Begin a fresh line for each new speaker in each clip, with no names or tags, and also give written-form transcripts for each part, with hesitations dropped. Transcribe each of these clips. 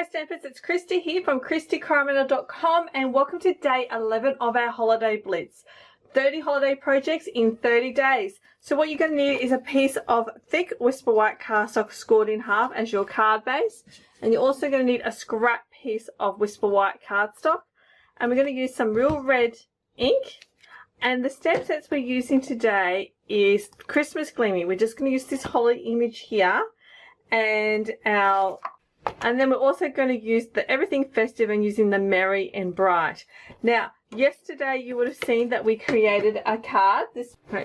Hi Stampers, it's Kristy here from KristyCoromandel.com and welcome to day 11 of our holiday blitz. 30 holiday projects in 30 days. So what you're going to need is a piece of thick Whisper White cardstock scored in half as your card base. And you're also going to need a scrap piece of Whisper White cardstock. And we're going to use some real red ink. And the stamp sets we're using today is Christmas Gleaming. We're just going to use this holiday image here. And then we're also going to use the Everything Festive and using the Merry and Bright. Now, yesterday you would have seen that we created a card.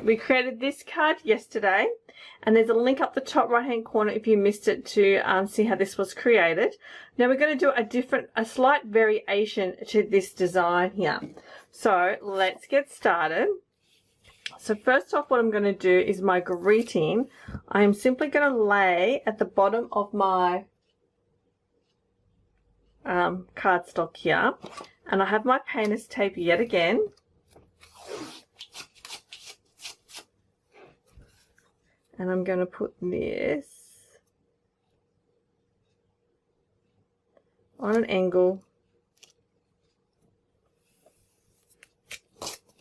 We created this card yesterday, and there's a link up the top right hand corner if you missed it to see how this was created. Now we're going to do a slight variation to this design here. So let's get started. So first off, what I'm going to do is my greeting. I'm simply going to lay at the bottom of my cardstock here, and I have my painter's tape yet again. And I'm going to put this on an angle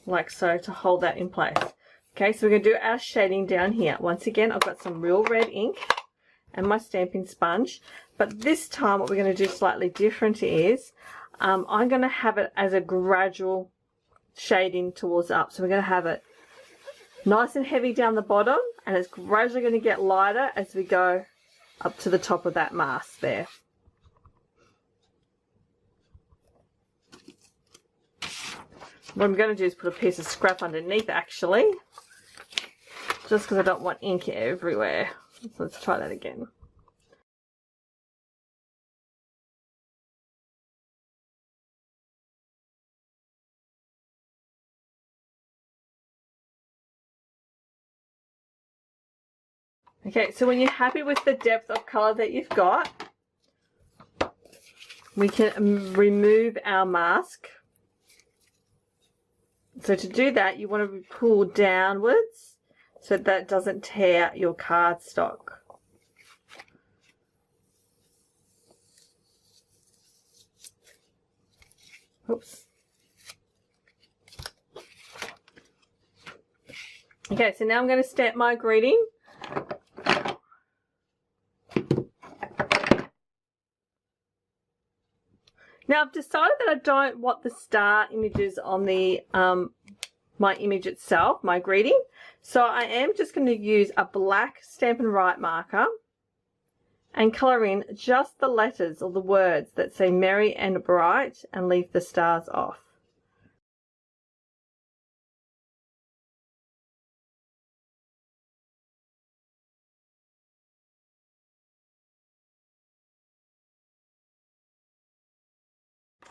like so to hold that in place. Okay, so we're going to do our shading down here. Once again, I've got some real red ink and my stamping sponge, but this time what we're going to do slightly different is I'm going to have it as a gradual shading towards up. So we're going to have it nice and heavy down the bottom, and it's gradually going to get lighter as we go up to the top of that mask there. What I'm going to do is put a piece of scrap underneath actually, just because I don't want ink everywhere. So let's try that again. Okay, so when you're happy with the depth of colour that you've got, we can remove our mask. So to do that, you want to pull downwards so that doesn't tear your cardstock. Oops. Okay, so now I'm going to stamp my greeting. Now I've decided that I don't want the star images on the my image itself, my greeting. So I am just going to use a black Stampin' Write marker and colour in just the letters or the words that say Merry and Bright and leave the stars off.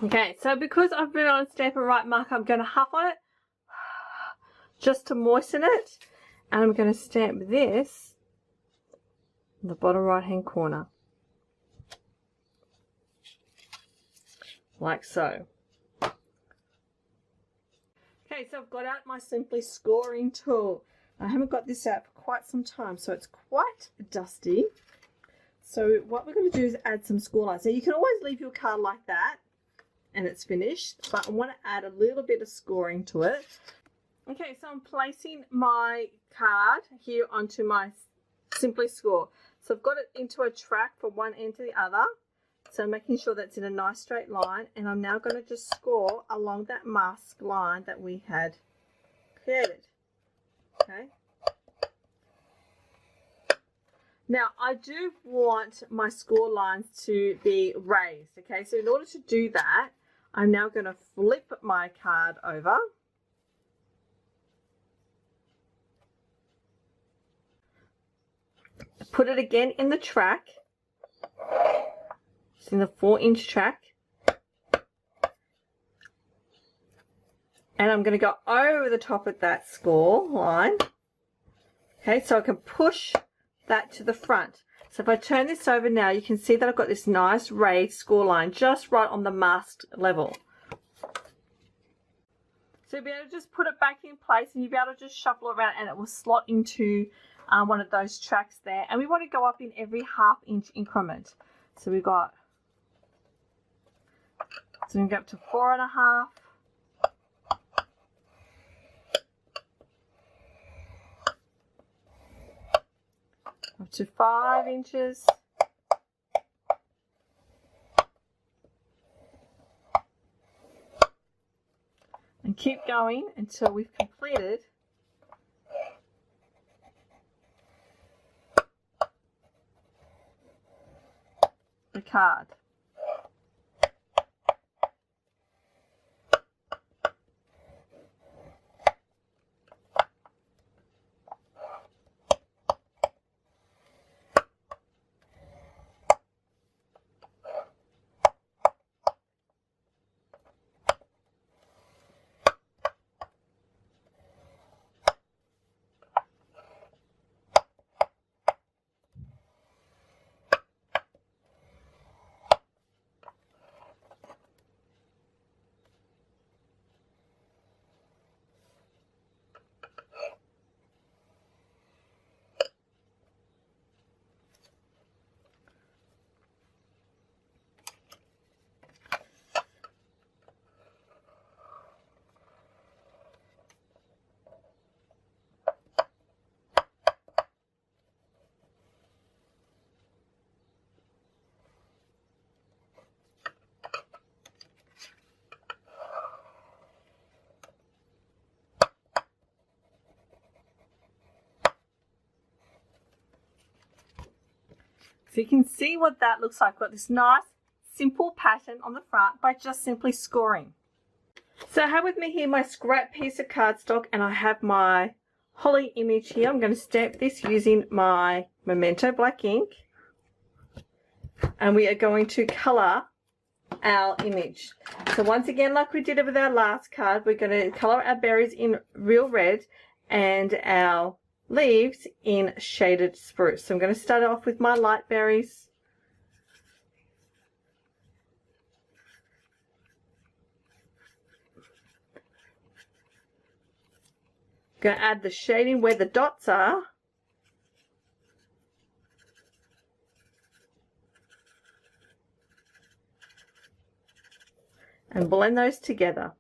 Okay, so because I've been on a Stampin' Write marker, I'm going to huff on it just to moisten it, and I'm going to stamp this in the bottom right hand corner like so. Okay, so I've got out my Simply Scoring tool. I haven't got this out for quite some time, so it's quite dusty. So what we're going to do is add some score lines. Now you can always leave your card like that and it's finished, but I want to add a little bit of scoring to it. Okay, so I'm placing my card here onto my Simply Score. So I've got it into a track from one end to the other. So I'm making sure that's in a nice straight line, and I'm now going to just score along that mask line that we had created. Okay. Now I do want my score lines to be raised. Okay, so in order to do that, I'm now going to flip my card over. Put it again in the track. It's in the 4-inch track. And I'm going to go over the top of that score line. Okay, so I can push that to the front. So if I turn this over now, you can see that I've got this nice raised score line just right on the masked level. So you'll be able to just put it back in place, and you'll be able to just shuffle around and it will slot into one of those tracks there. And we want to go up in every 1/2 inch increment. So we've got So we can go up to 4.5. Up to 5 inches. And keep going until we've completed the card. So you can see what that looks like. Got this nice simple pattern on the front by just simply scoring. So I have with me here my scrap piece of cardstock, and I have my holly image here. I'm going to stamp this using my Memento black ink, and we are going to colour our image. So once again, like we did with our last card, we're going to colour our berries in real red and our leaves in shaded spruce. So I'm going to start off with my light berries. Going to add the shading where the dots are. And blend those together.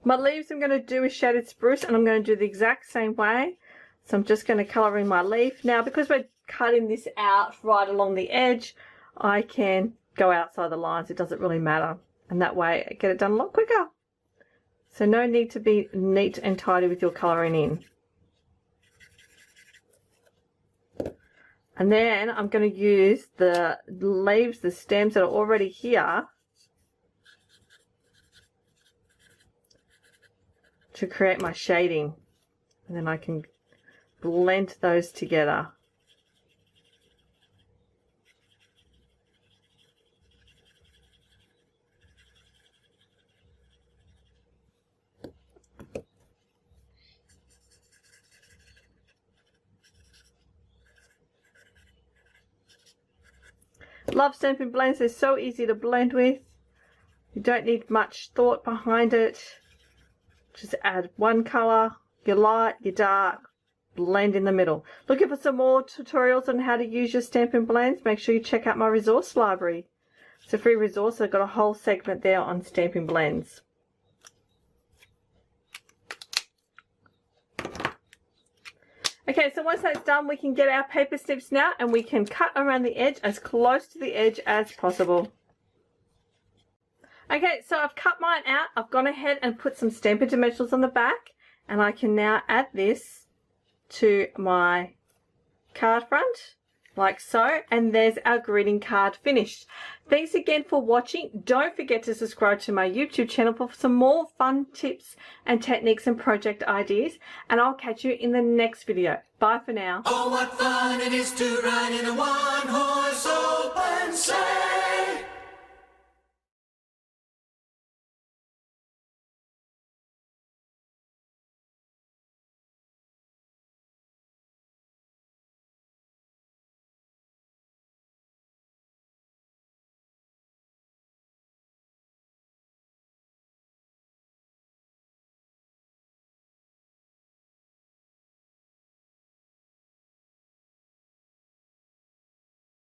My leaves I'm going to do with shaded spruce, and I'm going to do the exact same way. So I'm just going to colour in my leaf. Now, because we're cutting this out right along the edge, I can go outside the lines. It doesn't really matter. And that way I get it done a lot quicker. So no need to be neat and tidy with your colouring in. And then I'm going to use the leaves, the stems that are already here, to create my shading. And then I can blend those together. Love stamping blends. They're so easy to blend with. You don't need much thought behind it. Just add one colour, your light, your dark, blend in the middle. Looking for some more tutorials on how to use your stamping blends? Make sure you check out my resource library. It's a free resource. I've got a whole segment there on stamping blends. Okay, so once that's done, we can get our paper snips now, and we can cut around the edge as close to the edge as possible. Okay, so I've cut mine out. I've gone ahead and put some Stampin' Dimensionals on the back, and I can now add this to my card front, like so, and there's our greeting card finished. Thanks again for watching. Don't forget to subscribe to my YouTube channel for some more fun tips and techniques and project ideas, and I'll catch you in the next video. Bye for now.
Oh, what fun it is to ride in a one-horse open sleigh.